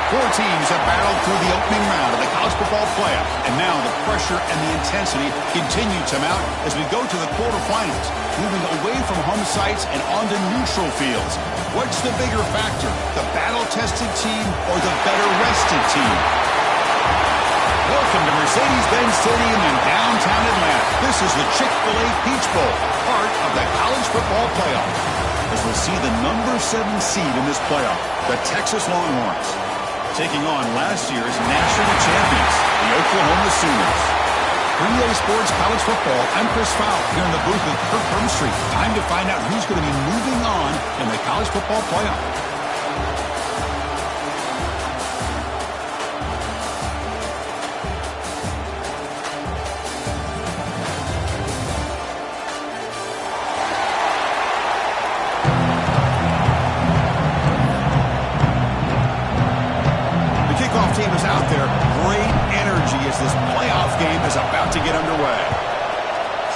Four teams have battled through the opening round of the college football playoff, and now the pressure and the intensity continue to mount as we go to the quarterfinals, moving away from home sites and onto neutral fields. What's the bigger factor, the battle-tested team or the better-rested team? Welcome to Mercedes-Benz Stadium in downtown Atlanta. This is the Chick-fil-A Peach Bowl, part of the college football playoff, as we'll see the number 7 seed in this playoff, the Texas Longhorns, taking on last year's national champions, the Oklahoma Sooners. 3A Sports College Football, I'm Chris Fowle here in the booth with Kirk Hermstreet. Time to find out who's going to be moving on in the college football playoff. Team is out there. Great energy as this playoff game is about to get underway.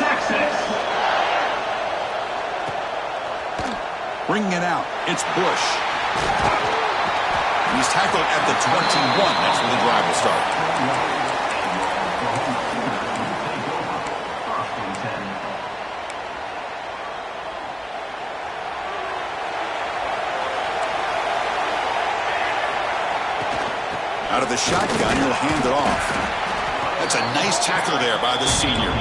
Texas. Bringing it out. It's Bush. He's tackled at the 21. That's where the drive will start. Out of the shotgun, he'll hand it off. That's a nice tackle there by the senior.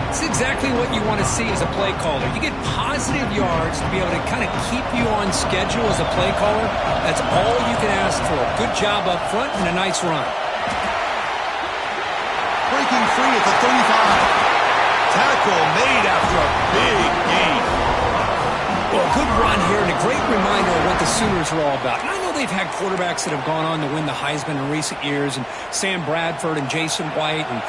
It's exactly what you want to see as a play caller. You get positive yards to be able to kind of keep you on schedule as a play caller. That's all you can ask for. Good job up front and a nice run. Breaking free at the 35. Tackle made after a big gain. Well, good run here and a great reminder of what the Sooners are all about. And I know they've had quarterbacks that have gone on to win the Heisman in recent years, and Sam Bradford and Jason White and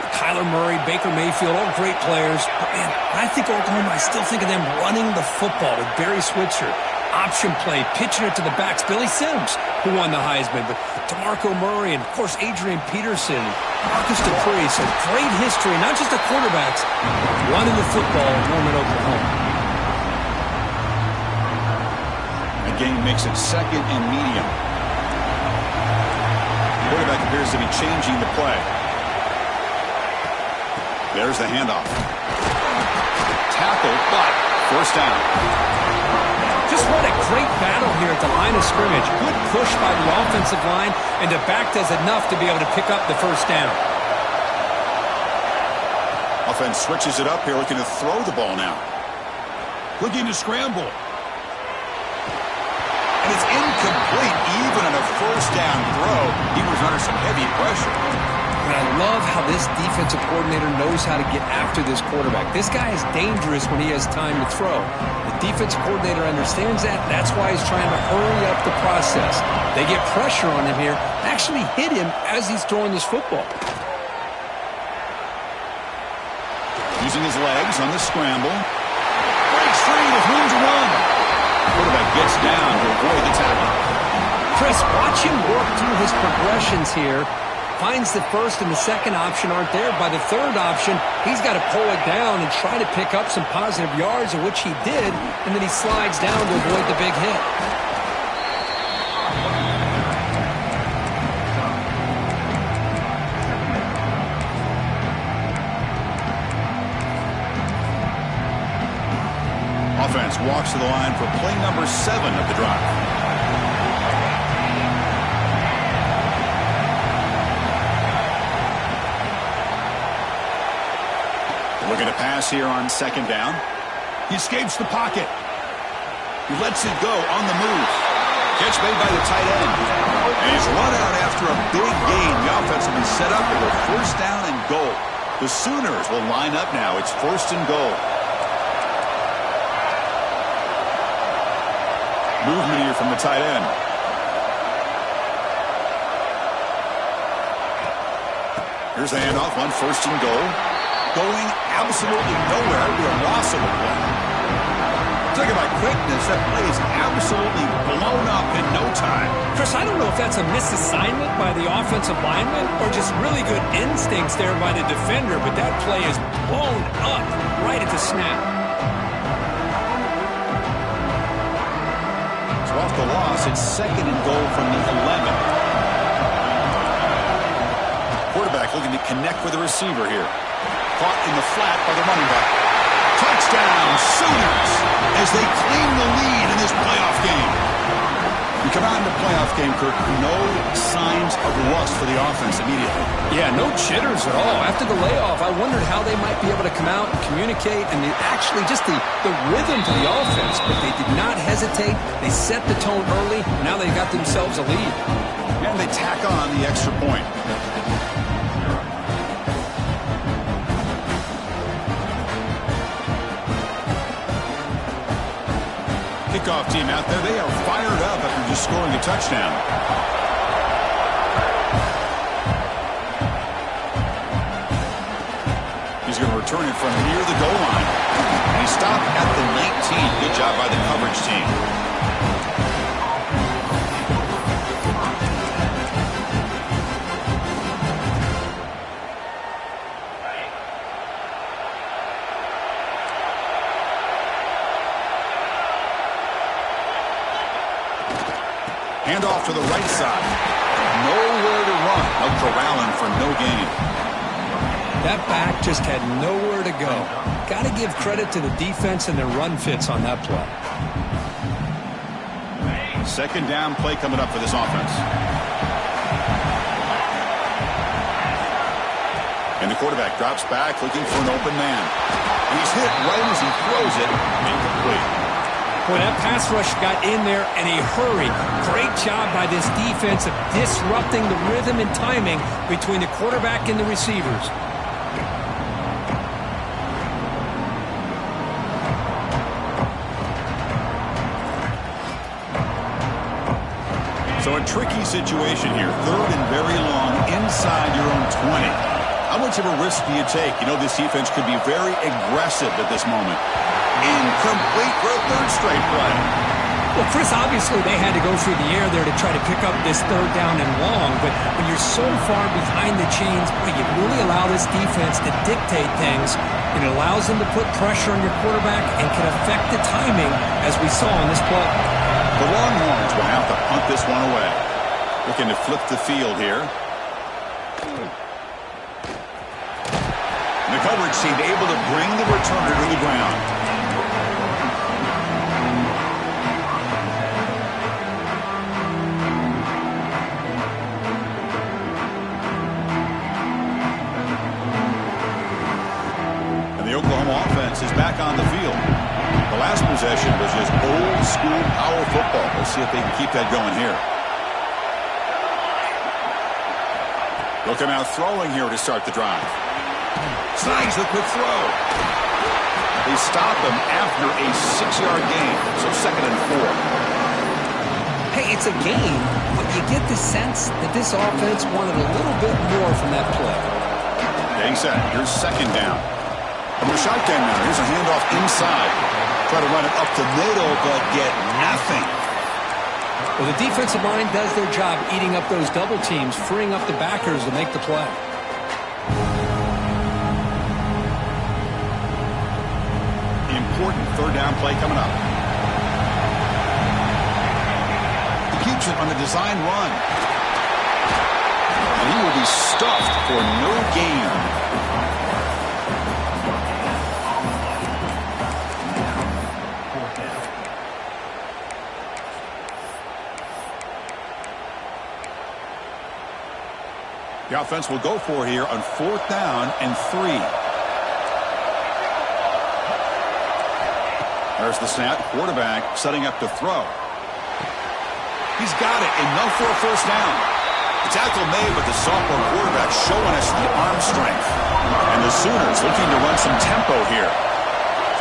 Kyler Murray, Baker Mayfield, all great players. But, man, I think Oklahoma, I still think of them running the football with Barry Switzer. Option play, pitching it to the backs. Billy Sims, who won the Heisman, but DeMarco Murray and, of course, Adrian Peterson, Marcus Dupree. So great history, not just the quarterbacks, running the football at Norman, Oklahoma. Game makes it second and medium. The quarterback appears to be changing the play. There's the handoff. Tackle, but first down. Just what a great battle here at the line of scrimmage. Good push by the offensive line, and the back does enough to be able to pick up the first down. Offense switches it up here, looking to throw the ball now. Looking to scramble. And it's incomplete, even on a first down throw. He was under some heavy pressure. And I love how this defensive coordinator knows how to get after this quarterback. This guy is dangerous when he has time to throw. The defensive coordinator understands that. That's why he's trying to hurry up the process. They get pressure on him here, actually hit him as he's throwing this football. Using his legs on the scramble. Breaks free with room to run. Quarterback gets down to avoid the tackle. Chris, watch him work through his progressions here. Finds the first and the second option aren't there. By the third option, he's got to pull it down and try to pick up some positive yards, of which he did, and then he slides down to avoid the big hit. Offense walks to the line for play number 7 of the drive. Looking to pass here on second down. He escapes the pocket. He lets it go on the move. Catch made by the tight end. And he's run out after a big gain. The offense will be set up for a first down and goal. The Sooners will line up now. It's first and goal. Movement here from the tight end. Here's the handoff on first and goal. Going absolutely nowhere to a loss of the play. Talking about quickness, that play is absolutely blown up in no time. Chris, I don't know if that's a misassignment by the offensive lineman or just really good instincts there by the defender, but that play is blown up right at the snap. So off the loss, it's second and goal from the 11. Quarterback looking to connect with the receiver here. Caught in the flat by the running back. Touchdown, Sooners, as they claim the lead in this playoff game. We come out in the playoff game, Kirk, no signs of rust for the offense immediately. Yeah, no jitters at all. After the layoff, I wondered how they might be able to come out and communicate and actually just the rhythm to the offense, but they did not hesitate. They set the tone early. Now they've got themselves a lead. And they tack on the extra point. Kickoff team out there, they are fired up after just scoring a touchdown. He's going to return it from near the goal line. And he stopped at the 19. Good job by the coverage team. Handoff to the right side. Nowhere to run. No corralling for no gain. That back just had nowhere to go. Got to give credit to the defense and their run fits on that play. Second down play coming up for this offense. And the quarterback drops back looking for an open man. He's hit right as he throws it. Incomplete. Boy, that pass rush got in there in a hurry. Great job by this defense of disrupting the rhythm and timing between the quarterback and the receivers. So a tricky situation here. Third and very long inside your own 20. How much of a risk do you take? You know this defense could be very aggressive at this moment. Incomplete for a third straight play. Well, Chris, obviously they had to go through the air there to try to pick up this third down and long, but when you're so far behind the chains, boy, you really allow this defense to dictate things, and it allows them to put pressure on your quarterback and can affect the timing, as we saw in this play. The Longhorns will have to punt this one away. Looking to flip the field here. The coverage seemed able to bring the returner to the ground. And the Oklahoma offense is back on the field. The last possession was just old school power football. Let's see if they can keep that going here. They'll come out throwing here to start the drive. Snags the quick throw. They stop him after a 6-yard gain, so 2nd and 4. Hey, it's a game, but you get the sense that this offense wanted a little bit more from that play. Getting set. Here's 2nd down. From the shotgun now, here's a handoff inside. Try to run it up the middle, but get nothing. Well, the defensive line does their job eating up those double teams, freeing up the backers to make the play. Important 3rd down play coming up. He keeps it on the design run. And he will be stuffed for no gain. The offense will go for here on 4th down and 3. There's the snap. Quarterback setting up to throw. He's got it. Enough for a 1st down. The tackle made, but the sophomore quarterback showing us the arm strength. And the Sooners looking to run some tempo here.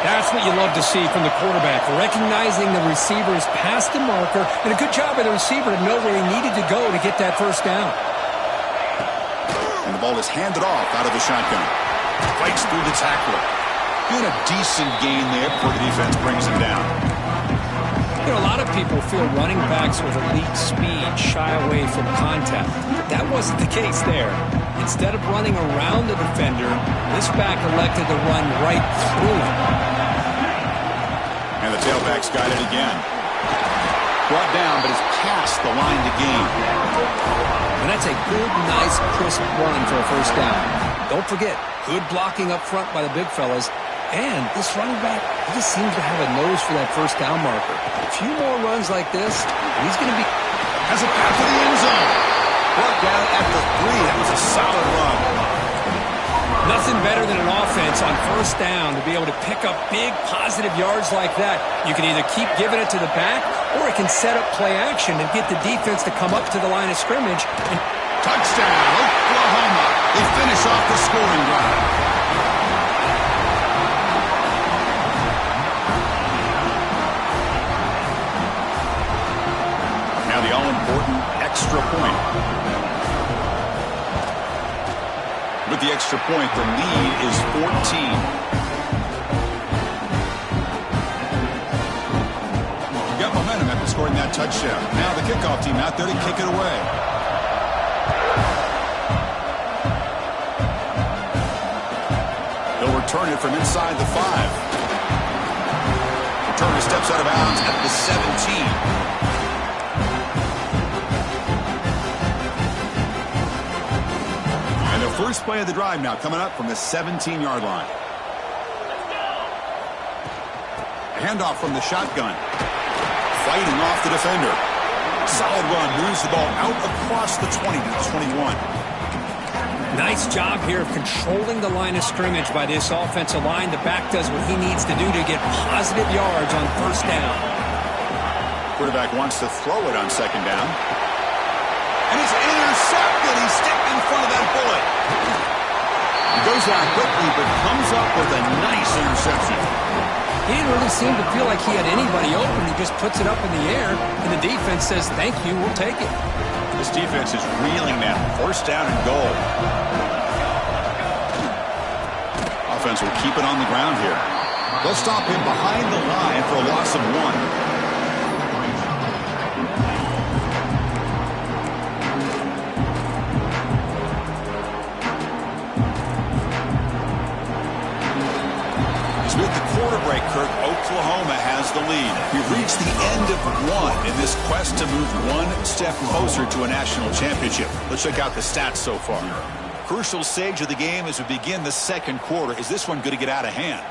That's what you love to see from the quarterback, recognizing the receiver's past the marker, and a good job by the receiver to know where he needed to go to get that 1st down. And the ball is handed off out of the shotgun. Fights through the tackler. Doing a decent gain there before the defense brings him down. You know, a lot of people feel running backs with elite speed shy away from contact. But that wasn't the case there. Instead of running around the defender, this back elected to run right through him. And the tailback's got it again. Brought down, but is past the line to gain. And that's a good, nice, crisp run for a 1st down. Don't forget, good blocking up front by the big fellas. And this running back, he just seems to have a nose for that 1st down marker. A few more runs like this, and he's going to be... Has a path to the end zone. Brought down after 3. That was a solid run. Nothing better than an offense on 1st down to be able to pick up big, positive yards like that. You can either keep giving it to the back, or it can set up play action and get the defense to come up to the line of scrimmage. And touchdown, Oklahoma. They finish off the scoring drive. Now the all-important extra point. With the extra point, the lead is 14. Got momentum after scoring that touchdown. Now the kickoff team out there to kick it away. They'll return it from inside the 5. Returner steps out of bounds at the 17. First play of the drive now coming up from the 17-yard line. Handoff from the shotgun. Fighting off the defender. Solid run. Moves the ball out across the 20 to the 21. Nice job here of controlling the line of scrimmage by this offensive line. The back does what he needs to do to get positive yards on 1st down. Quarterback wants to throw it on 2nd down. And it's intercepted. He stepped in front of that bullet. He goes out quickly, but comes up with a nice interception. He didn't really seem to feel like he had anybody open. He just puts it up in the air, and the defense says, thank you, we'll take it. This defense is reeling now. 1st down and goal. Offense will keep it on the ground here. They'll stop him behind the line for a loss of 1. With the quarter break, Kirk, Oklahoma has the lead. We've reached the end of 1 in this quest to move 1 step closer to a national championship. Let's check out the stats so far. Crucial stage of the game as we begin the second quarter. Is this one going to get out of hand?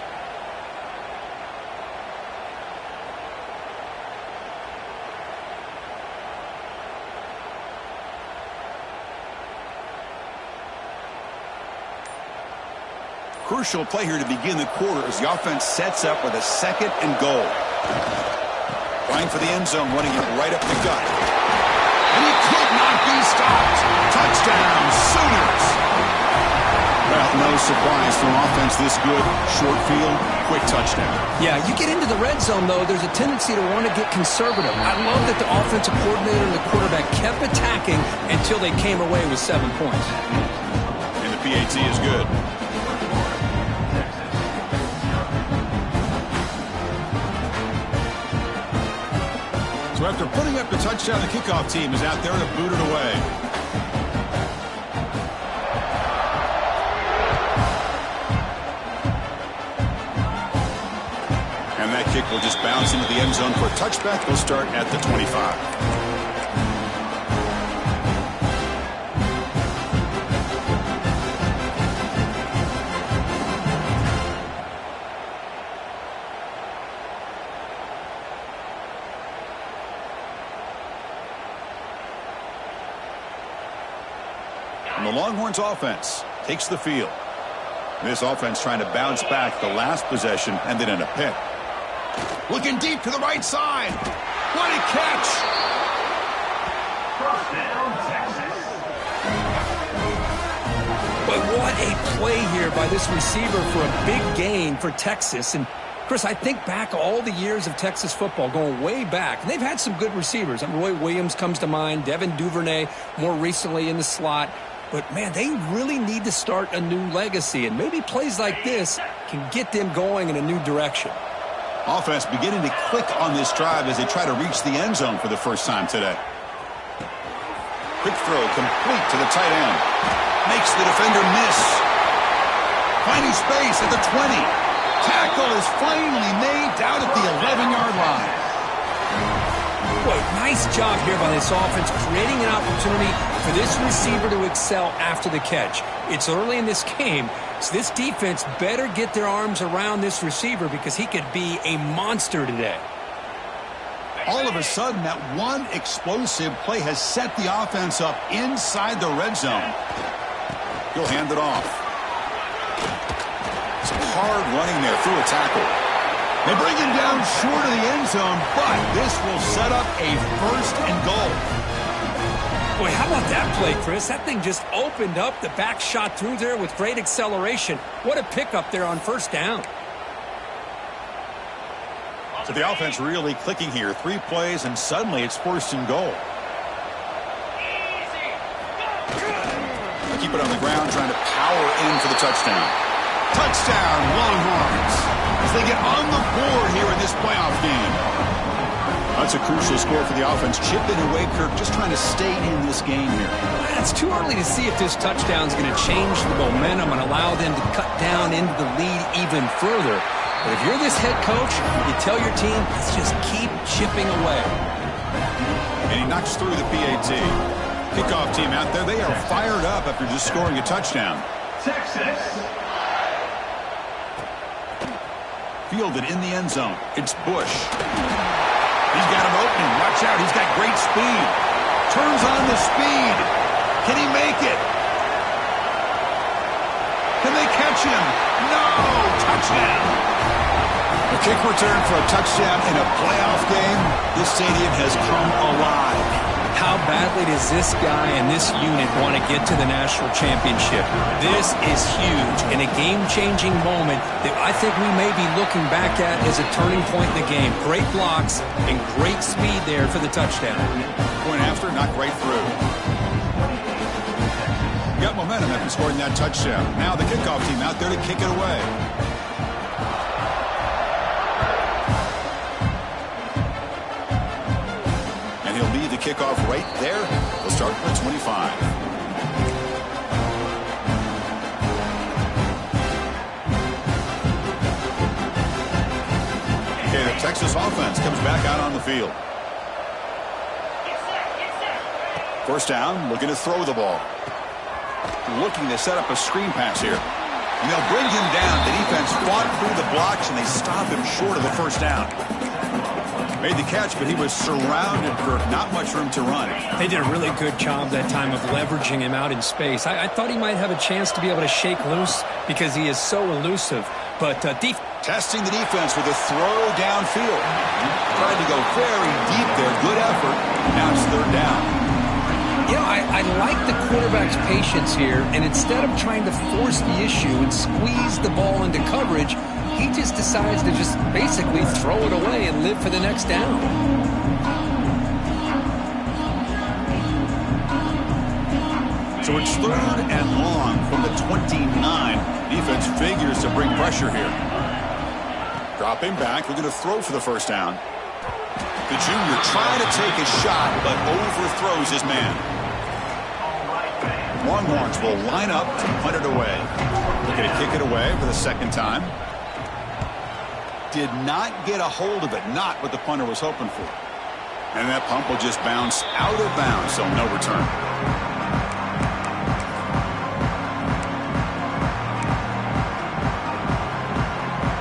Crucial play here to begin the quarter as the offense sets up with a 2nd and goal. Trying for the end zone, running it right up the gut. And he could not be stopped. Touchdown, Sooners. Well, no surprise from offense this good. Short field, quick touchdown. Yeah, you get into the red zone, though, there's a tendency to want to get conservative. I love that the offensive coordinator and the quarterback kept attacking until they came away with 7 points. And the PAT is good. So after putting up the touchdown, the kickoff team is out there to boot it away. And that kick will just bounce into the end zone for a touchback. Will start at the 25. And the Longhorns offense takes the field. This offense trying to bounce back the last possession and then in a pick. Looking deep to the right side. What a catch! First down, Texas. But what a play here by this receiver for a big gain for Texas. And Chris, I think back all the years of Texas football, going way back, and they've had some good receivers. Roy Williams comes to mind, Devin Duvernay more recently in the slot. But, man, they really need to start a new legacy, and maybe plays like this can get them going in a new direction. Offense beginning to click on this drive as they try to reach the end zone for the first time today. Quick throw complete to the tight end. Makes the defender miss. Finding space at the 20. Tackle is finally made down at the 11-yard line. Boy, nice job here by this offense, creating an opportunity for this receiver to excel after the catch. It's early in this game, so this defense better get their arms around this receiver because he could be a monster today. All of a sudden, that one explosive play has set the offense up inside the red zone. He'll hand it off. Some hard running there through a tackle. They bring him down short of the end zone, but this will set up a 1st and goal. Boy, how about that play, Chris? That thing just opened up. The back shot through there with great acceleration. What a pickup there on 1st down. So the offense really clicking here. 3 plays, and suddenly it's 1st and goal. Keep it on the ground, trying to power in for the touchdown. Touchdown, Longhorns, as they get on the board here in this playoff game. That's a crucial score for the offense. Chipping away, Kirk, just trying to stay in this game here. It's too early to see if this touchdown is going to change the momentum and allow them to cut down into the lead even further. But if you're this head coach, you tell your team, let's just keep chipping away. And he knocks through the PAT. Kickoff team out there, they are fired up after just scoring a touchdown. Texas. Fielded in the end zone. It's Bush. He's got him opening. Watch out. He's got great speed. Turns on the speed. Can he make it? Can they catch him? No! Touchdown. A kick return for a touchdown in a playoff game. This stadium has come alive. How badly does this guy and this unit want to get to the national championship? This is huge and a game-changing moment that I think we may be looking back at as a turning point in the game. Great blocks and great speed there for the touchdown. Point after, knocked right through. Got momentum after scoring that touchdown. Now the kickoff team out there to kick it away. Kickoff right there. We'll start at 25. Okay, the Texas offense comes back out on the field. 1st down, looking to throw the ball. looking to set up a screen pass here. And they'll bring him down. The defense fought through the blocks, and they stop him short of the first down. Made the catch, but he was surrounded for not much room to run. They did a really good job that time of leveraging him out in space. I thought he might have a chance to be able to shake loose because he is so elusive. But testing the defense with a throw downfield. Tried to go very deep there. Good effort. Now it's third down. You know, I like the quarterback's patience here, and instead of trying to force the issue and squeeze the ball into coverage, he just decides to just basically throw it away and live for the next down. So it's third and long from the 29. Defense figures to bring pressure here. Dropping back, looking to throw for the first down. The junior trying to take a shot, but overthrows his man. Longhorns will line up to punt it away. Looking to kick it away for the second time. Did not get a hold of it. Not what the punter was hoping for. And that pump will just bounce out of bounds, so no return.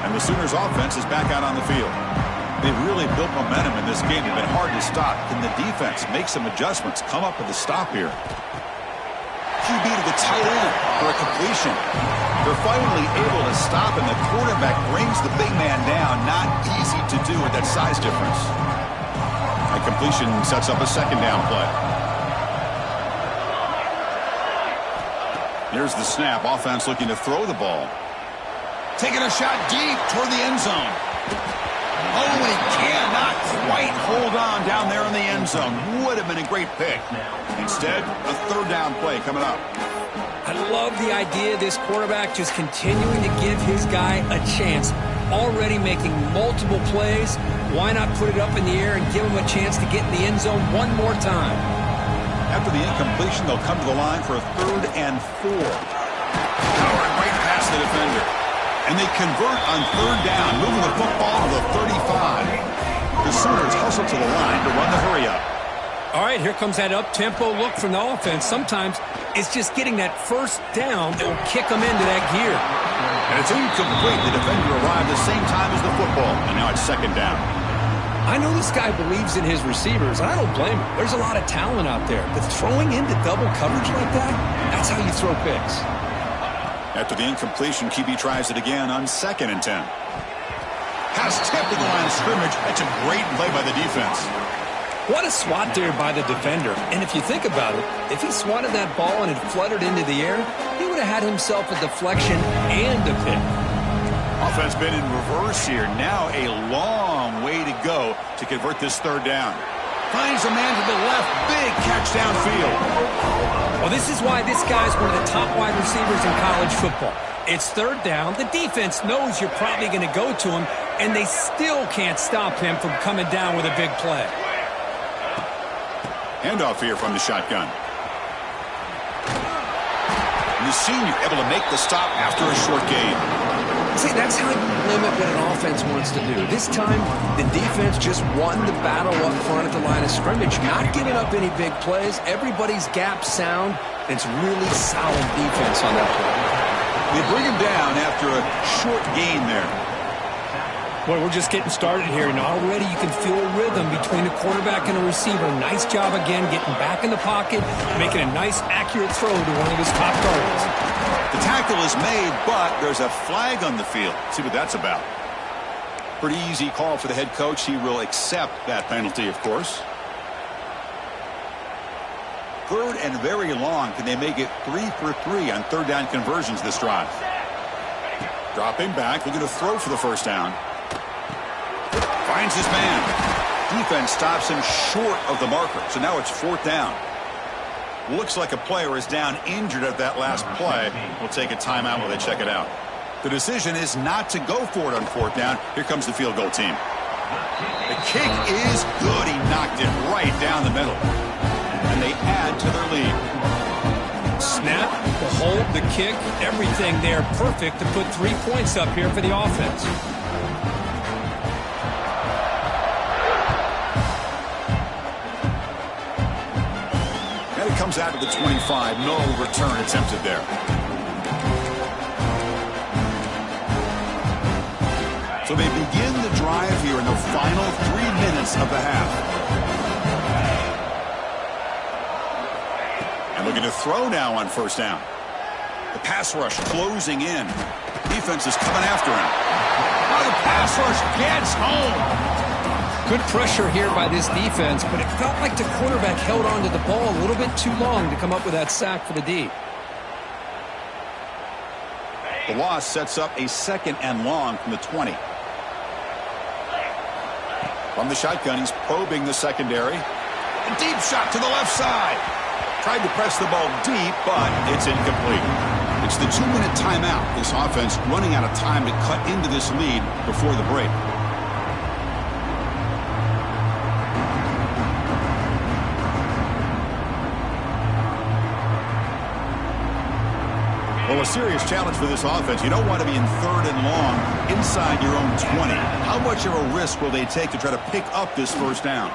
And the Sooners offense is back out on the field. They've really built momentum in this game. It's been hard to stop. Can the defense make some adjustments? Come up with a stop here. QB to the tight end for a completion. They're finally able to stop, and the quarterback brings the big man down. Not easy to do with that size difference. A completion sets up a second down play. Here's the snap. Offense looking to throw the ball. Taking a shot deep toward the end zone. Oh, he cannot quite hold on down there in the end zone. Would have been a great pick. Instead, a third down play coming up. I love the idea of this quarterback just continuing to give his guy a chance. Already making multiple plays. Why not put it up in the air and give him a chance to get in the end zone one more time? After the incompletion, they'll come to the line for a 3rd and 4. Powering right past the defender. And they convert on 3rd down, moving the football to the 35. The Sooners hustle to the line to run the hurry up. All right, here comes that up-tempo look from the offense. Sometimes it's just getting that first down that will kick them into that gear. And it's incomplete. The defender arrived the same time as the football, and now it's 2nd down. I know this guy believes in his receivers, and I don't blame him. There's a lot of talent out there. But throwing into double coverage like that, that's how you throw picks. After the incompletion, QB tries it again on 2nd and 10. Pass tipped to the line of scrimmage. That's a great play by the defense. What a swat there by the defender. And if you think about it, if he swatted that ball and it fluttered into the air, he would have had himself a deflection and a pick. Offense been in reverse here. Now a long way to go to convert this 3rd down. Finds a man to the left. Big catch downfield. Well, this is why this guy's one of the top wide receivers in college football. It's 3rd down. The defense knows you're probably going to go to him, and they still can't stop him from coming down with a big play. Handoff here from the shotgun. And the senior able to make the stop after a short gain. See, that's how you limit what an offense wants to do. This time, the defense just won the battle up front at the line of scrimmage, not giving up any big plays. Everybody's gap sound. It's really solid defense on that play. They bring him down after a short gain there. Boy, we're just getting started here, and already you can feel a rhythm between the quarterback and the receiver. Nice job again getting back in the pocket, making a nice, accurate throw to one of his top targets. The tackle is made, but there's a flag on the field. See what that's about. Pretty easy call for the head coach. He will accept that penalty, of course. 3rd and very long. Can they make it 3 for 3 on 3rd down conversions this drive? Dropping back, looking to throw for the first down. Finds his man. Defense stops him short of the marker, so now it's 4th down. Looks like a player is down injured at that last play. We'll take a timeout while they check it out. The decision is not to go for it on 4th down. Here comes the field goal team. The kick is good. He knocked it right down the middle. And they add to their lead. Snap, the hold, the kick, everything there perfect to put 3 points up here for the offense. comes out to the 25. No return attempted there. So they begin the drive here in the final 3 minutes of the half. And looking to throw now on first down. The pass rush closing in. Defense is coming after him. Now the pass rush gets home. Good pressure here by this defense, but it felt like the quarterback held on to the ball a little bit too long to come up with that sack for the D. The loss sets up a 2nd and long from the 20. From the shotgun, he's probing the secondary. A deep shot to the left side. Tried to press the ball deep, but it's incomplete. It's the 2-minute timeout. This offense running out of time to cut into this lead before the break. Well, a serious challenge for this offense. You don't want to be in 3rd and long inside your own 20. How much of a risk will they take to try to pick up this first down?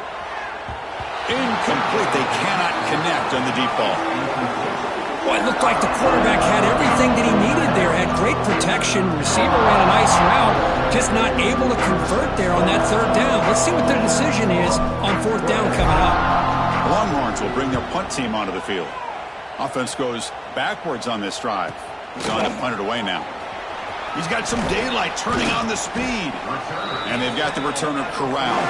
Incomplete. They cannot connect on the deep ball. Well, it looked like the quarterback had everything that he needed there. Had great protection. Receiver ran a nice route. Just not able to convert there on that 3rd down. Let's see what their decision is on 4th down coming up. The Longhorns will bring their punt team onto the field. Offense goes backwards on this drive. He's on to punt it away now. He's got some daylight turning on the speed. And they've got the returner corralled.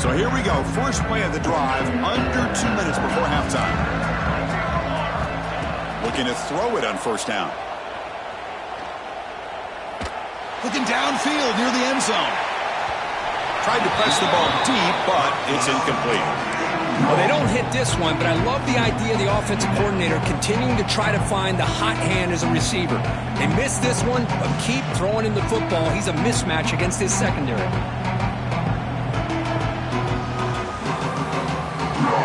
So here we go. First play of the drive, under 2 minutes before halftime. Looking to throw it on first down. Looking downfield near the end zone. Tried to press the ball deep, but it's incomplete. Well, they don't hit this one, but I love the idea of the offensive coordinator continuing to try to find the hot hand as a receiver. They missed this one, but keep throwing him the football. He's a mismatch against his secondary.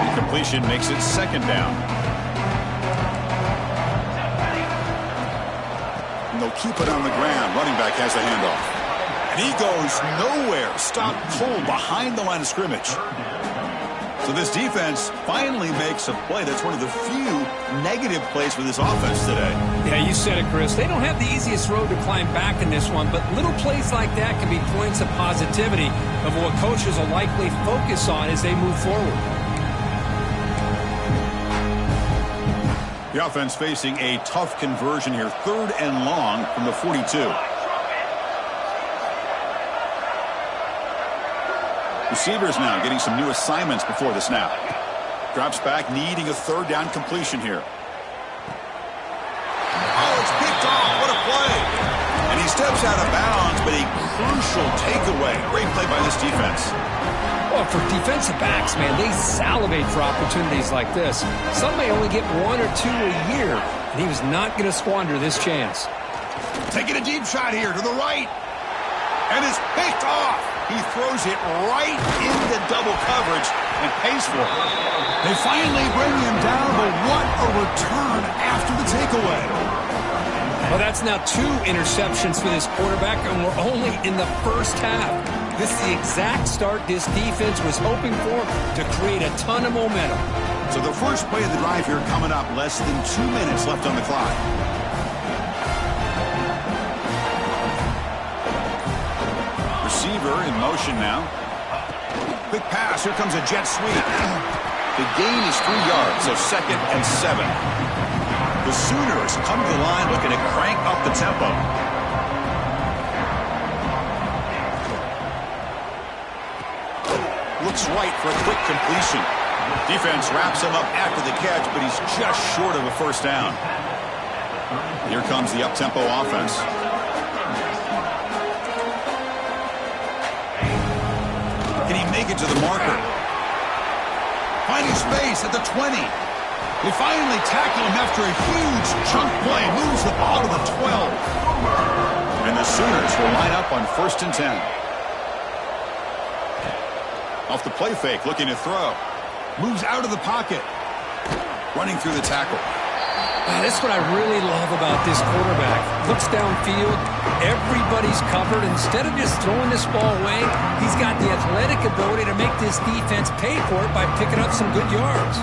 Incompletion makes it 2nd down. And they'll keep it on the ground. Running back has the handoff. And he goes nowhere. Stopped cold behind the line of scrimmage. So this defense finally makes a play. That's one of the few negative plays for this offense today. Yeah, you said it, Chris. They don't have the easiest road to climb back in this one, but little plays like that can be points of positivity of what coaches will likely focus on as they move forward. The offense facing a tough conversion here. 3rd and long from the 42. Receivers now getting some new assignments before the snap. Drops back, needing a 3rd down completion here. Oh, it's picked off. What a play. And he steps out of bounds, but a crucial takeaway. Great play by this defense. Well, for defensive backs, man, they salivate for opportunities like this. Some may only get 1 or 2 a year, and he was not going to squander this chance. Taking a deep shot here to the right. And it's picked off. He throws it right into double coverage and pays for it. They finally bring him down, but what a return after the takeaway. Well, that's now 2 interceptions for this quarterback, and we're only in the first half. This is the exact start this defense was hoping for to create a ton of momentum. So the first play of the drive here coming up, less than 2 minutes left on the clock. Receiver in motion now. Quick pass. Here comes a jet sweep. The gain is 3 yards, so 2nd and 7. The Sooners come to the line looking to crank up the tempo. Looks right for a quick completion. Defense wraps him up after the catch, but he's just short of a first down. Here comes the up-tempo offense. Can he make it to the marker? Finding space at the 20. They finally tackle him after a huge chunk play. Moves the ball to the 12. And the Sooners will line up on 1st and 10. Off the play fake, looking to throw. Moves out of the pocket. Running through the tackle. That's what I really love about this quarterback. Looks downfield, everybody's covered. Instead of just throwing this ball away, he's got the athletic ability to make this defense pay for it by picking up some good yards.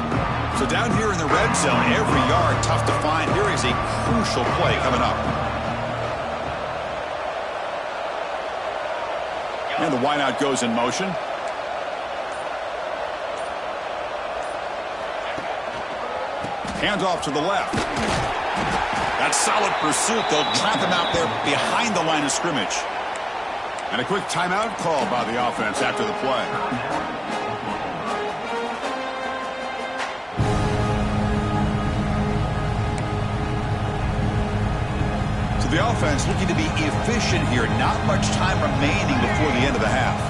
So down here in the red zone, every yard tough to find. Here is a crucial play coming up. And the wideout goes in motion. Hands off to the left. That's solid pursuit. They'll trap him out there behind the line of scrimmage. And a quick timeout called by the offense after the play. So the offense looking to be efficient here. Not much time remaining before the end of the half.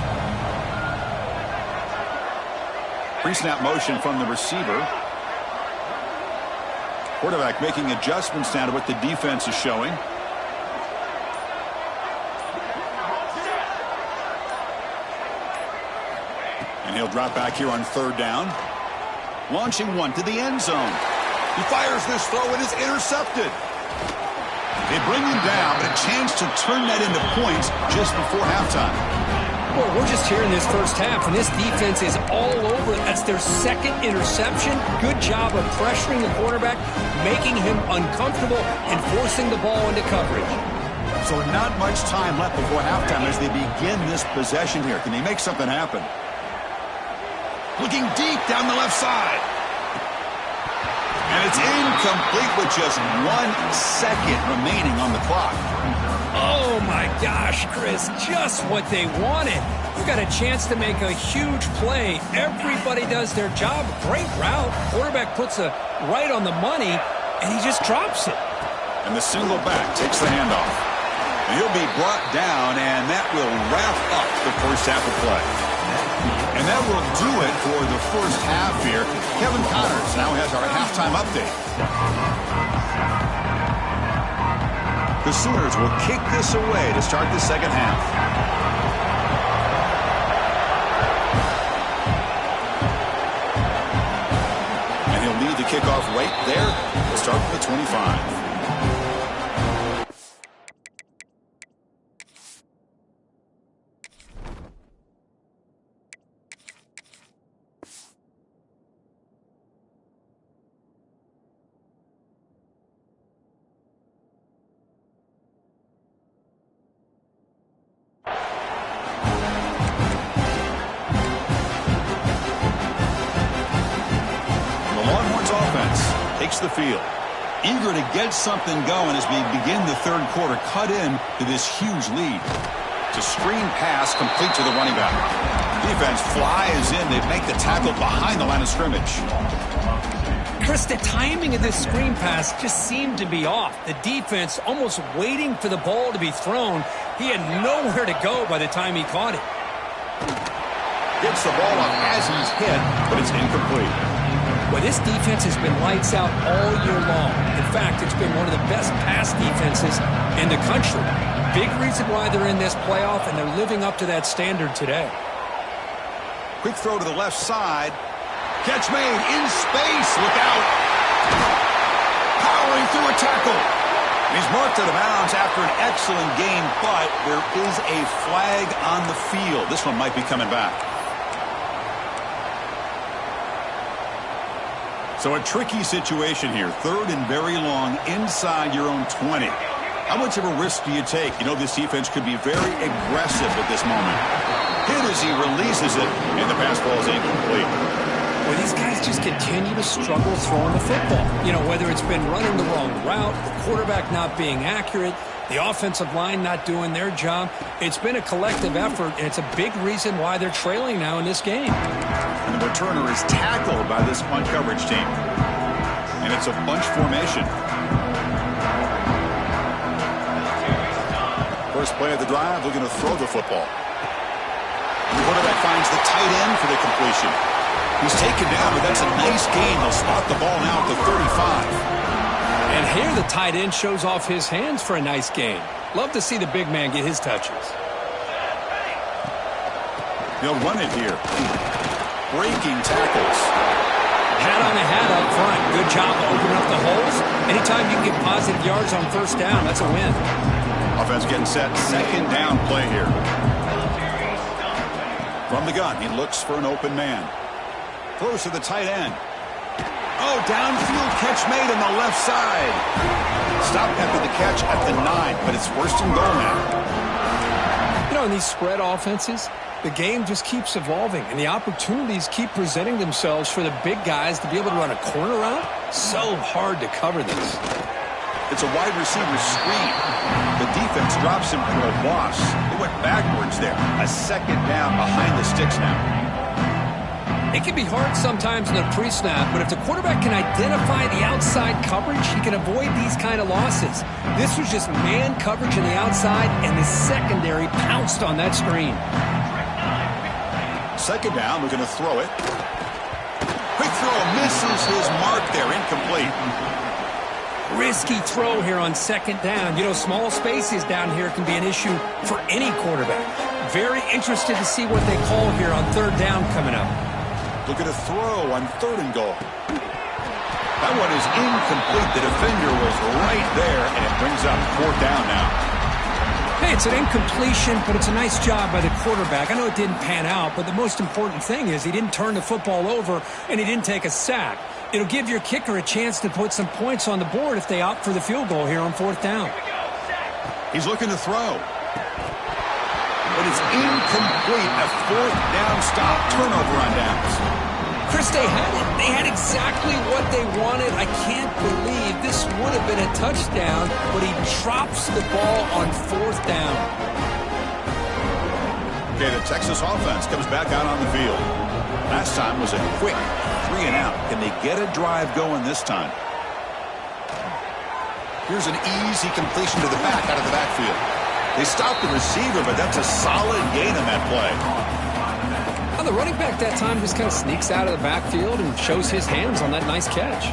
Pre-snap motion from the receiver. Quarterback making adjustments now to what the defense is showing. And he'll drop back here on third down. Launching one to the end zone. He fires this throw and is intercepted. They bring him down, but a chance to turn that into points just before halftime. Well, we're just here in this first half, and this defense is all over it. That's their second interception. Good job of pressuring the quarterback, making him uncomfortable, and forcing the ball into coverage. So not much time left before halftime as they begin this possession here. Can they make something happen? Looking deep down the left side. And it's incomplete with just 1 second remaining on the clock. Oh, my gosh, Chris, just what they wanted. You got a chance to make a huge play. Everybody does their job. Great route. Quarterback puts it right on the money, and he just drops it. And the single back takes the handoff. And he'll be brought down, and that will wrap up the first half of play. And that will do it for the first half here. Kevin Connors now has our halftime update. The Sooners will kick this away to start the second half. And he'll lead the kickoff right there to start the 25. Takes the field. Eager to get something going as we begin the third quarter. Cut in to this huge lead. It's a screen pass complete to the running back. Defense flies in. They make the tackle behind the line of scrimmage. Chris, the timing of this screen pass just seemed to be off. The defense almost waiting for the ball to be thrown. He had nowhere to go by the time he caught it. Gets the ball up as he's hit, but it's incomplete. Well, this defense has been lights out all year long. In fact, it's been one of the best pass defenses in the country. Big reason why they're in this playoff, and they're living up to that standard today. Quick throw to the left side. Catch made in space. Look out. Powering through a tackle. He's marked out of bounds after an excellent game, but there is a flag on the field. This one might be coming back. So a tricky situation here. Third and very long inside your own 20. How much of a risk do you take? You know this defense could be very aggressive at this moment. Hit as he releases it, and the pass ball is incomplete. Well, these guys just continue to struggle throwing the football. You know, whether it's been running the wrong route, the quarterback not being accurate, the offensive line not doing their job. It's been a collective effort, and it's a big reason why they're trailing now in this game. And the returner is tackled by this punt coverage team. And it's a bunch formation. First play of the drive, looking to throw the football. And the quarterback finds the tight end for the completion. He's taken down, but that's a nice gain. They'll spot the ball now at the 35. And here the tight end shows off his hands for a nice gain. Love to see the big man get his touches. They'll run it here. Breaking tackles. Hat on the hat up front. Good job opening up the holes. Anytime you can get positive yards on first down, that's a win. Offense getting set. Second down play here. From the gun, he looks for an open man. Throws to the tight end. Oh, downfield catch made on the left side. Stop after the catch at the 9, but it's first and goal now. You know, in these spread offenses, the game just keeps evolving, and the opportunities keep presenting themselves for the big guys to be able to run a corner route. So hard to cover this. It's a wide receiver screen. The defense drops him for a loss. They went backwards there. A second down behind the sticks now. It can be hard sometimes in the pre-snap, but if the quarterback can identify the outside coverage, he can avoid these kind of losses. This was just man coverage on the outside, and the secondary pounced on that screen. Second down, we're going to throw it. Quick throw, misses his mark there, incomplete. Risky throw here on second down. You know, small spaces down here can be an issue for any quarterback. Very interested to see what they call here on third down coming up. Look at a throw on third and goal. That one is incomplete. The defender was right there, and it brings up fourth down now. Hey, it's an incompletion, but it's a nice job by the quarterback. I know it didn't pan out, but the most important thing is he didn't turn the football over, and he didn't take a sack. It'll give your kicker a chance to put some points on the board if they opt for the field goal here on fourth down. He's looking to throw. But it's incomplete. A fourth down stop. Turnover on downs. Chris, they had it. They had exactly what they wanted. I can't believe this would have been a touchdown, but he drops the ball on fourth down. Okay, the Texas offense comes back out on the field. Last time was a quick 3 and out. Can they get a drive going this time? Here's an easy completion to the back out of the backfield. They stopped the receiver, but that's a solid gain on that play. Well, the running back that time just kind of sneaks out of the backfield and shows his hands on that nice catch.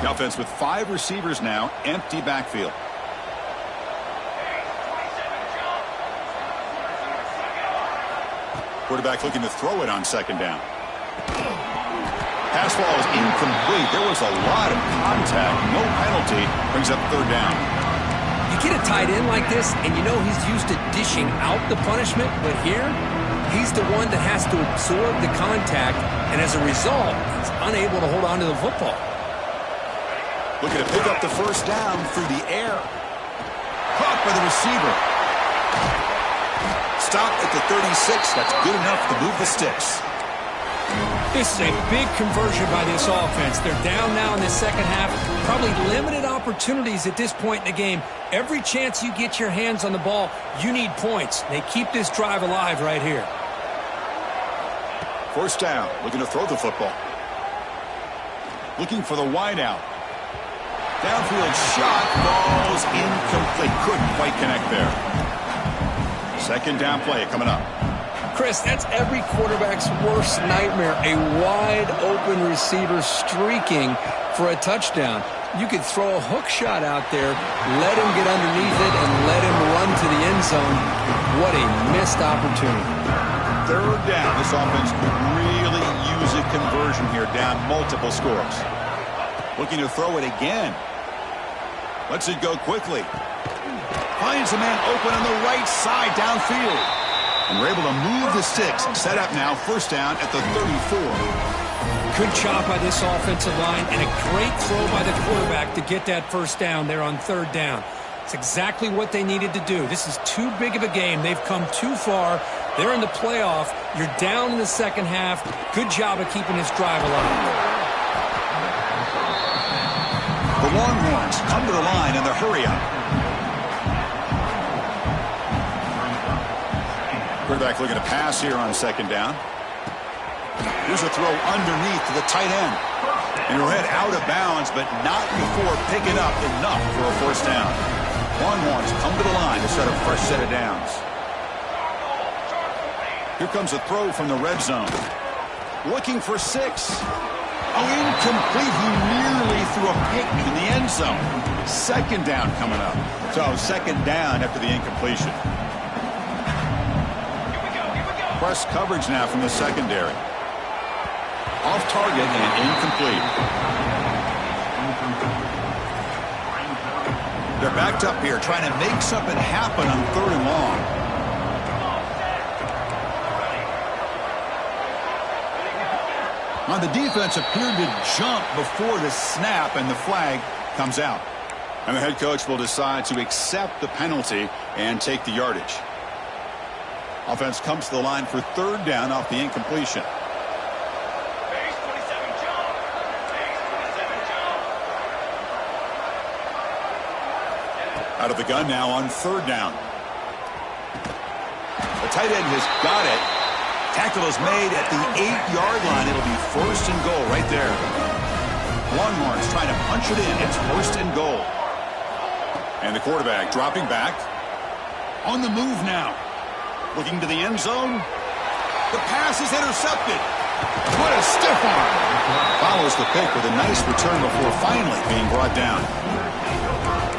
The offense with 5 receivers now, empty backfield. Quarterback looking to throw it on second down. Pass ball is incomplete. There was a lot of contact. No penalty. Brings up third down. You get a tight end like this, and you know he's used to dishing out the punishment, but here, he's the one that has to absorb the contact, and as a result, he's unable to hold on to the football. Looking to pick up the first down through the air. Caught by the receiver. Stop at the 36. That's good enough to move the sticks. This is a big conversion by this offense. They're down now in the second half. Probably limited opportunities at this point in the game. Every chance you get your hands on the ball, you need points. They keep this drive alive right here. First down. Looking to throw the football. Looking for the wideout. Downfield shot. Ball's incomplete. Couldn't quite connect there. Second down play coming up. Chris, that's every quarterback's worst nightmare. A wide-open receiver streaking for a touchdown. You could throw a hook shot out there, let him get underneath it, and let him run to the end zone. What a missed opportunity. Third down. This offense could really use a conversion here, down multiple scores. Looking to throw it again. Lets it go quickly. Finds a man open on the right side downfield. And we're able to move the sticks. Set up now, first down at the 34. Good job by this offensive line and a great throw by the quarterback to get that first down there on third down. It's exactly what they needed to do. This is too big of a game. They've come too far. They're in the playoff. You're down in the second half. Good job of keeping this drive alive. The Longhorns come to the line in the hurry-up. Quarterback looking to pass here on second down. Here's a throw underneath to the tight end. And he'll head out of bounds, but not before picking up enough for a first down. Longhorns come to the line to start a fresh set of downs. Here comes a throw from the red zone. Looking for 6. Oh, incomplete. He nearly threw a pick in the end zone. Second down coming up. So second down after the incompletion. press coverage now from the secondary. Off target and incomplete. They're backed up here trying to make something happen on 3rd and long. Now the defense appeared to jump before the snap, and the flag comes out. And the head coach will decide to accept the penalty and take the yardage. Offense comes to the line for 3rd down off the incompletion. Out of the gun now on 3rd down. The tight end has got it. Tackle is made at the 8-yard line. It'll be 1st and goal right there. Longhorns trying to punch it in. It's 1st and goal. And the quarterback dropping back. On the move now. Looking to the end zone. The pass is intercepted. What a stiff arm. Follows the pick with a nice return before finally being brought down.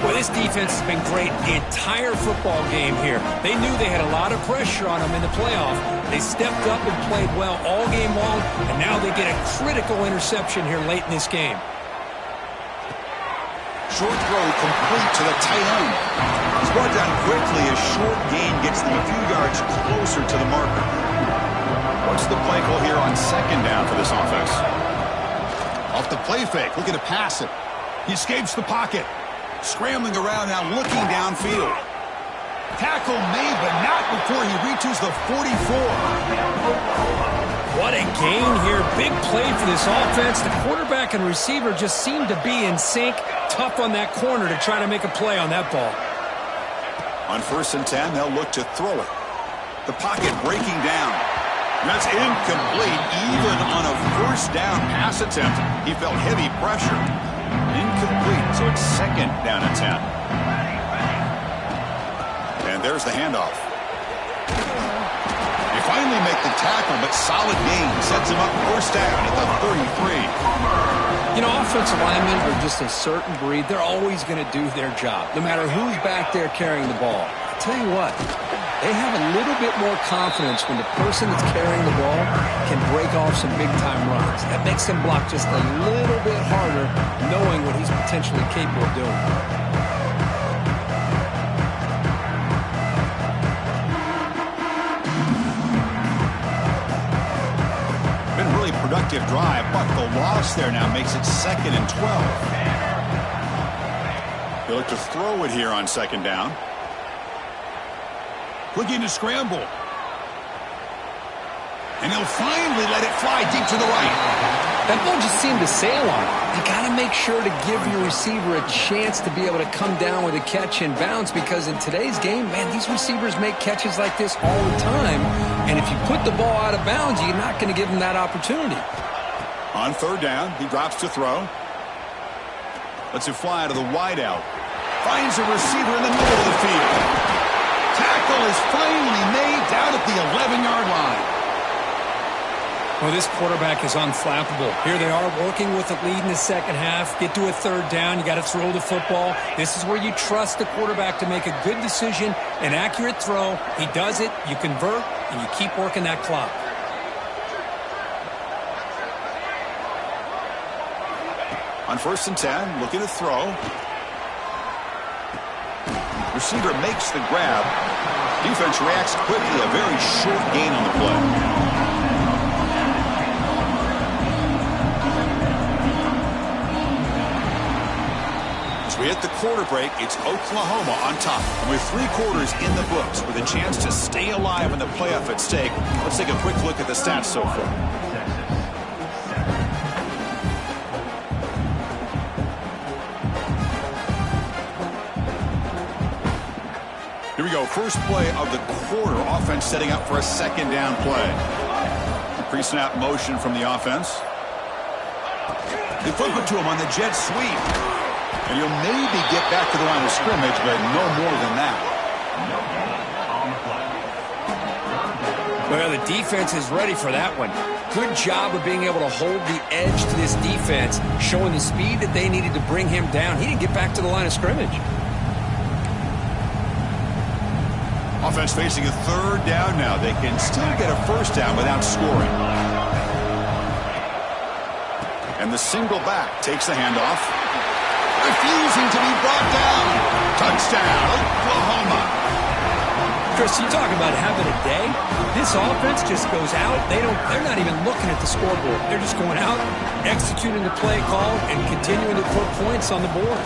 Well, this defense has been great the entire football game here. They knew they had a lot of pressure on them in the playoff. They stepped up and played well all game long, and now they get a critical interception here late in this game. Short throw complete to the tight end. It's brought down quickly as short gain gets them a few yards closer to the marker. What's the play call here on 2nd down for this offense? Off the play fake, looking to pass it. He escapes the pocket. Scrambling around now, looking downfield. Tackle made, but not before he reaches the 44. What a gain here. Big play for this offense. The quarterback and receiver just seem to be in sync. Tough on that corner to try to make a play on that ball. On 1st and 10, they'll look to throw it. The pocket breaking down. That's incomplete. Even on a 1st down pass attempt, he felt heavy pressure. Incomplete, so it's 2nd down and 10. And there's the handoff. They finally make the tackle, but solid gain sets him up 1st down at the 33. You know, offensive linemen are just a certain breed. They're always going to do their job, no matter who's back there carrying the ball. I'll tell you what, they have a little bit more confidence when the person that's carrying the ball can break off some big-time runs. That makes them block just a little bit harder, knowing what he's potentially capable of doing. Been a really productive drive, but the loss there now makes it 2nd and 12. They look to throw it here on 2nd down. Looking to scramble. And he'll finally let it fly deep to the right. That ball just seemed to sail on. You got to make sure to give your receiver a chance to be able to come down with a catch and bounce, because in today's game, man, these receivers make catches like this all the time. And if you put the ball out of bounds, you're not going to give them that opportunity. On 3rd down, he drops to throw. Lets it fly to the wideout. Finds a receiver in the middle of the field. Tackle is finally made down at the 11-yard line. Well, this quarterback is unflappable. Here they are working with the lead in the 2nd half. Get to a 3rd down. You got to throw the football. This is where you trust the quarterback to make a good decision, an accurate throw. He does it. You convert, and you keep working that clock. On 1st and 10, looking to throw. Receiver makes the grab. Defense reacts quickly. A very short gain on the play. As we hit the quarter break, it's Oklahoma on top. And with 3 quarters in the books, with a chance to stay alive in the playoff at stake, let's take a quick look at the stats so far. Here we go. First play of the quarter. Offense setting up for a 2nd down play. Pre-snap motion from the offense. They flip it to him on the jet sweep. And he'll maybe get back to the line of scrimmage, but no more than that. Well, the defense is ready for that one. Good job of being able to hold the edge to this defense, showing the speed that they needed to bring him down. He didn't get back to the line of scrimmage. Offense facing a third down now. They can still get a first down without scoring. And the single back takes the handoff. Refusing to be brought down. Touchdown, Oklahoma. Chris, you talk about having a day. This offense just goes out. They're not even looking at the scoreboard. They're just going out, executing the play call, and continuing to put points on the board.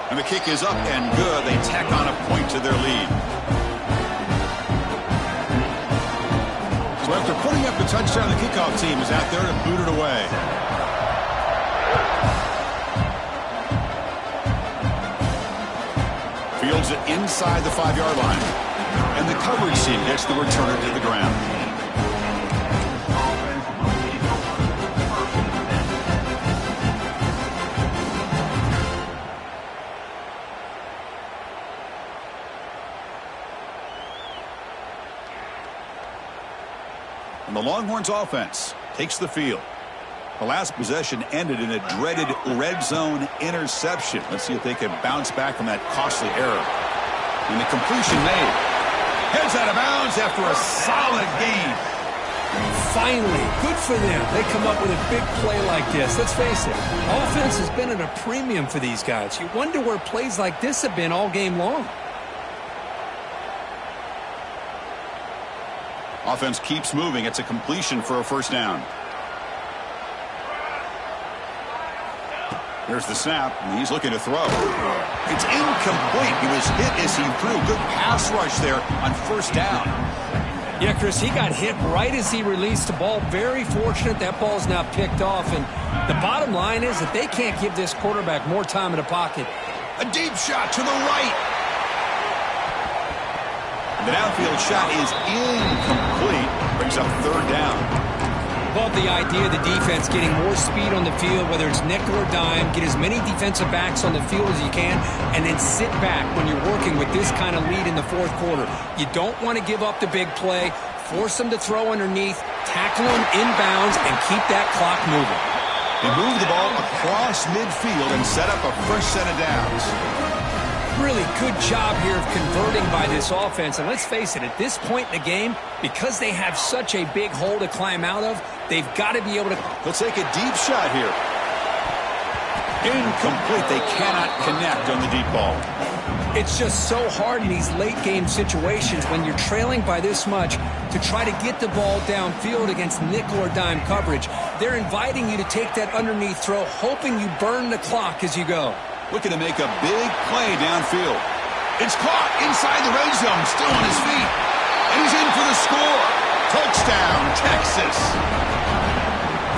And the kick is up and good. They tack on a point to their lead. So after putting up the touchdown, the kickoff team is out there to boot it away. Fields it inside the 5-yard line. And the coverage team gets the returner to the ground. And the Longhorns offense takes the field. The last possession ended in a dreaded red zone interception. Let's see if they can bounce back from that costly error. And the completion made. Heads out of bounds after a solid gain. Finally, good for them. They come up with a big play like this. Let's face it, offense has been at a premium for these guys. You wonder where plays like this have been all game long. Offense keeps moving. It's a completion for a first down. Here's the snap, and he's looking to throw. It's incomplete. He was hit as he threw. Good pass rush there on first down. Yeah, Chris, he got hit right as he released the ball. Very fortunate that ball's now picked off. And the bottom line is that they can't give this quarterback more time in the pocket. A deep shot to the right. The downfield shot is incomplete. Brings up third down. Love the idea of the defense getting more speed on the field, whether it's nickel or dime. Get as many defensive backs on the field as you can, and then sit back when you're working with this kind of lead in the fourth quarter. You don't want to give up the big play. Force them to throw underneath, tackle them inbounds, and keep that clock moving. They move the ball across midfield and set up a fresh set of downs. Really good job here of converting by this offense. And let's face it, at this point in the game, because they have such a big hole to climb out of, they've got to be able to... They'll take a deep shot here. Incomplete. They cannot connect on the deep ball. It's just so hard in these late game situations when you're trailing by this much to try to get the ball downfield against nickel or dime coverage. They're inviting you to take that underneath throw, hoping you burn the clock as you go. Looking to make a big play downfield. It's caught inside the red zone, still on his feet. And he's in for the score. Touchdown, Texas.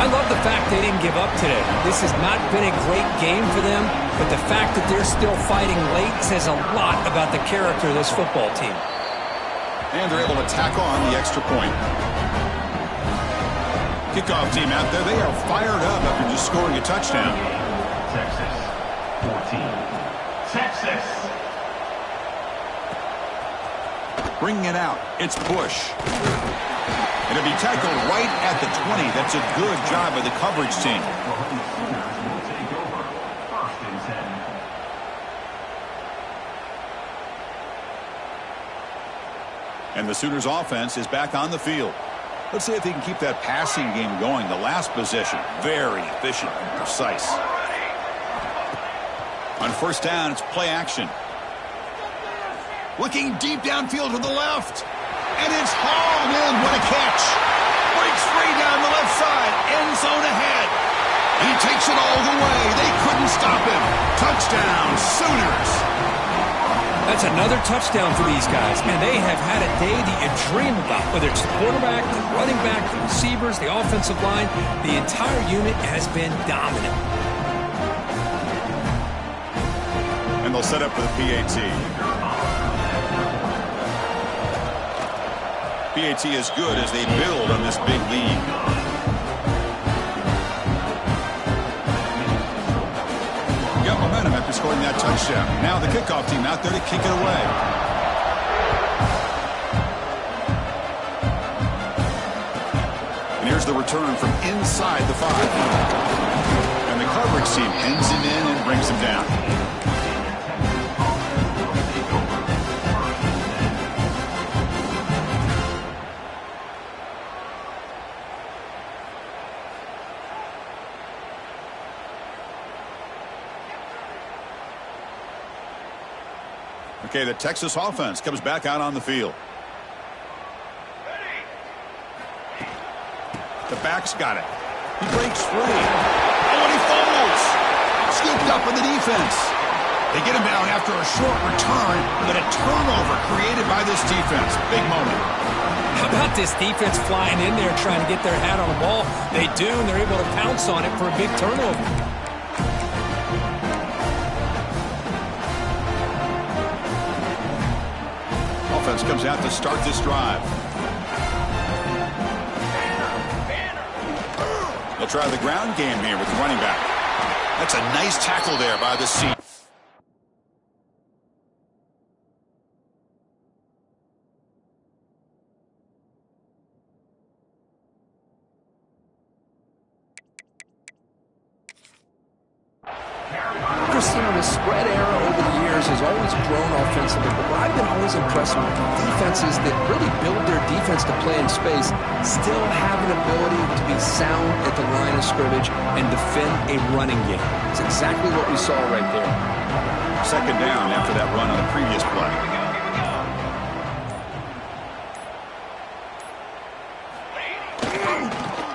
I love the fact they didn't give up today. This has not been a great game for them, but the fact that they're still fighting late says a lot about the character of this football team. And they're able to tack on the extra point. Kickoff team out there, they are fired up after just scoring a touchdown. Texas 14. Texas. Bringing it out, it's Bush. It'll be tackled right at the 20. That's a good job by the coverage team. And the Sooners offense is back on the field. Let's see if they can keep that passing game going. The last possession, very efficient and precise. On first down, it's play action. Looking deep downfield to the left. And it's hauled in. What a catch. Breaks free down the left side. End zone ahead. He takes it all the way. They couldn't stop him. Touchdown, Sooners. That's another touchdown for these guys. Man, they have had a day that you dream about, whether it's the quarterback, the running back, the receivers, the offensive line. The entire unit has been dominant. And they'll set up for the PAT. PAT is good as they build on this big lead. Got momentum after scoring that touchdown. Now the kickoff team out there to kick it away. And here's the return from inside the 5. And the coverage team pins him in and brings him down. Okay, the Texas offense comes back out on the field. The back's got it. He breaks free. Oh, and he fumbles. Scooped up in the defense. They get him down after a short return, but a turnover created by this defense. Big moment. How about this defense flying in there trying to get their hat on the ball? They do, and they're able to pounce on it for a big turnover. Offense comes out to start this drive. They'll try the ground game here with the running back. That's a nice tackle there by the senior. The spread era over the years has always grown offensively, but what I've been always impressed with defenses that really build their defense to play in space still have an ability to be sound at the line of scrimmage and defend a running game. It's exactly what we saw right there. Second down after that run on the previous play.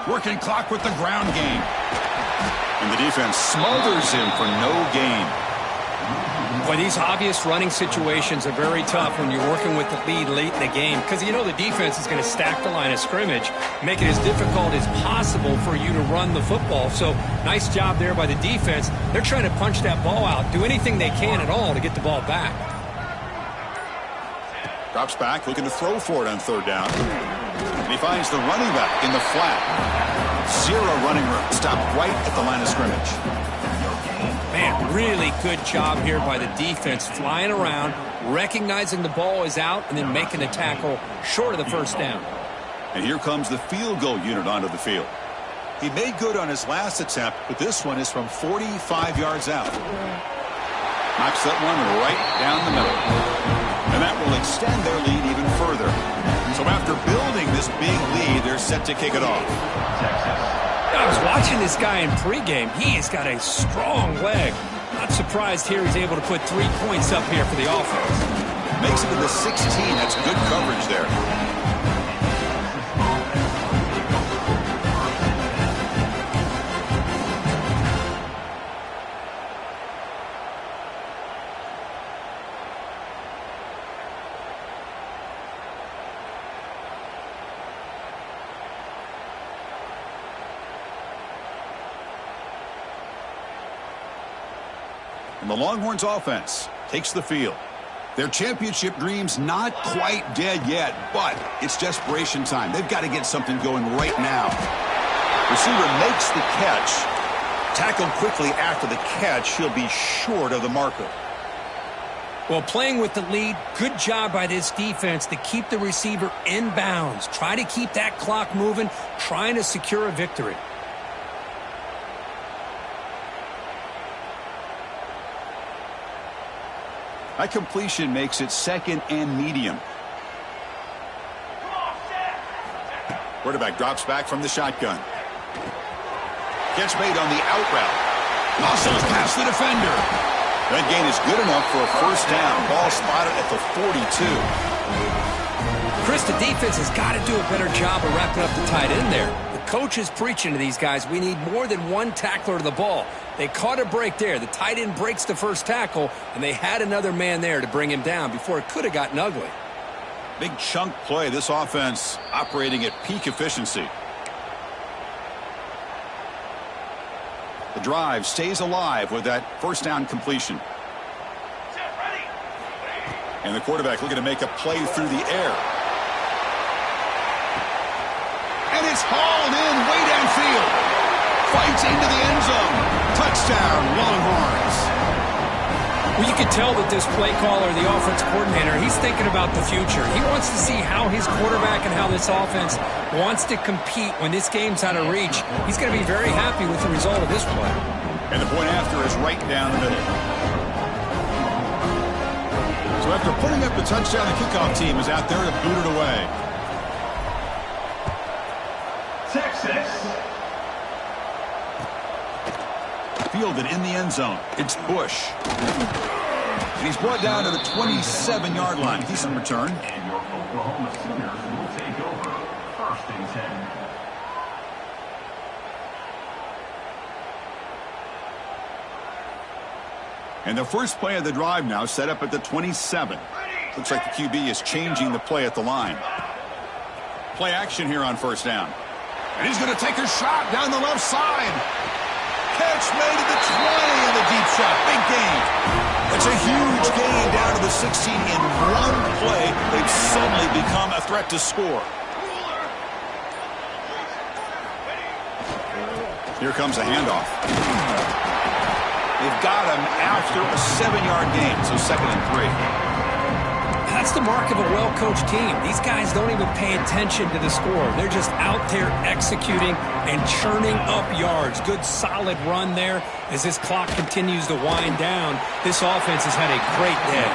Working clock with the ground game. And the defense smothers him for no gain. Boy, these obvious running situations are very tough when you're working with the lead late in the game because you know the defense is going to stack the line of scrimmage, make it as difficult as possible for you to run the football. So nice job there by the defense. They're trying to punch that ball out, do anything they can at all to get the ball back. Drops back, looking to throw for it on third down. And he finds the running back in the flat. Zero running room. Stopped right at the line of scrimmage. Man, really good job here by the defense, flying around, recognizing the ball is out, and then making the tackle short of the first down. And here comes the field goal unit onto the field. He made good on his last attempt, but this one is from 45 yards out. Knocks that one right down the middle. And that will extend their lead even further. So after building this big lead, they're set to kick it off. I was watching this guy in pregame. He has got a strong leg. Not surprised here he's able to put 3 points up here for the offense. Makes it to the 16. That's good coverage there. And the Longhorns offense takes the field. Their championship dreams not quite dead yet, but it's desperation time. They've got to get something going right now. Receiver makes the catch. Tackled quickly after the catch. He'll be short of the marker. Well, playing with the lead, good job by this defense to keep the receiver in bounds. Try to keep that clock moving, trying to secure a victory. That completion makes it second and medium. Quarterback drops back from the shotgun. Catch made on the out route. Hustles past the defender. That gain is good enough for a first down. Ball spotted at the 42. Chris, the defense has got to do a better job of wrapping up the tight end there. The coach is preaching to these guys, we need more than one tackler to the ball. They caught a break there. The tight end breaks the first tackle, and they had another man there to bring him down before it could have gotten ugly. Big chunk play. This offense operating at peak efficiency. The drive stays alive with that first down completion. And the quarterback looking to make a play through the air. And it's hauled in way downfield. Fights into the end zone. Touchdown, Longhorns. Well, you can tell that this play caller, the offense coordinator, he's thinking about the future. He wants to see how his quarterback and how this offense wants to compete when this game's out of reach. He's going to be very happy with the result of this play. And the point after is right down the middle. So after putting up the touchdown, the kickoff team is out there to boot it away. Texas. Fielded in the end zone. It's Bush. And he's brought down to the 27-yard line. Decent return. And your Oklahoma Sooners will take over 1st and 10. And the first play of the drive now set up at the 27. Looks like the QB is changing the play at the line. Play action here on 1st down. And he's going to take a shot down the left side. Catch made at the 20 in the deep shot. Big gain. That's a huge gain down to the 16 in one play. They've suddenly become a threat to score. Here comes a handoff. They've got him after a 7-yard gain, so 2nd and 3. That's the mark of a well-coached team. These guys don't even pay attention to the score. They're just out there executing and churning up yards. Good, solid run there. As this clock continues to wind down, this offense has had a great day.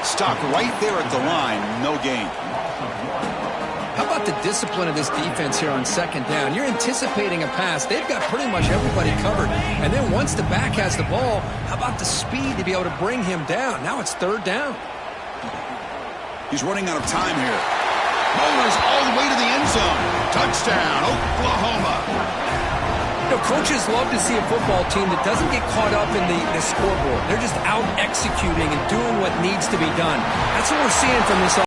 Stopped right there at the line, no gain. How about the discipline of this defense here on 2nd down? You're anticipating a pass. They've got pretty much everybody covered. And then once the back has the ball, how about the speed to be able to bring him down? Now it's 3rd down. He's running out of time here. Bowlers all the way to the end zone. Touchdown, Oklahoma. You know, coaches love to see a football team that doesn't get caught up in the scoreboard. They're just out executing and doing what needs to be done. That's what we're seeing from this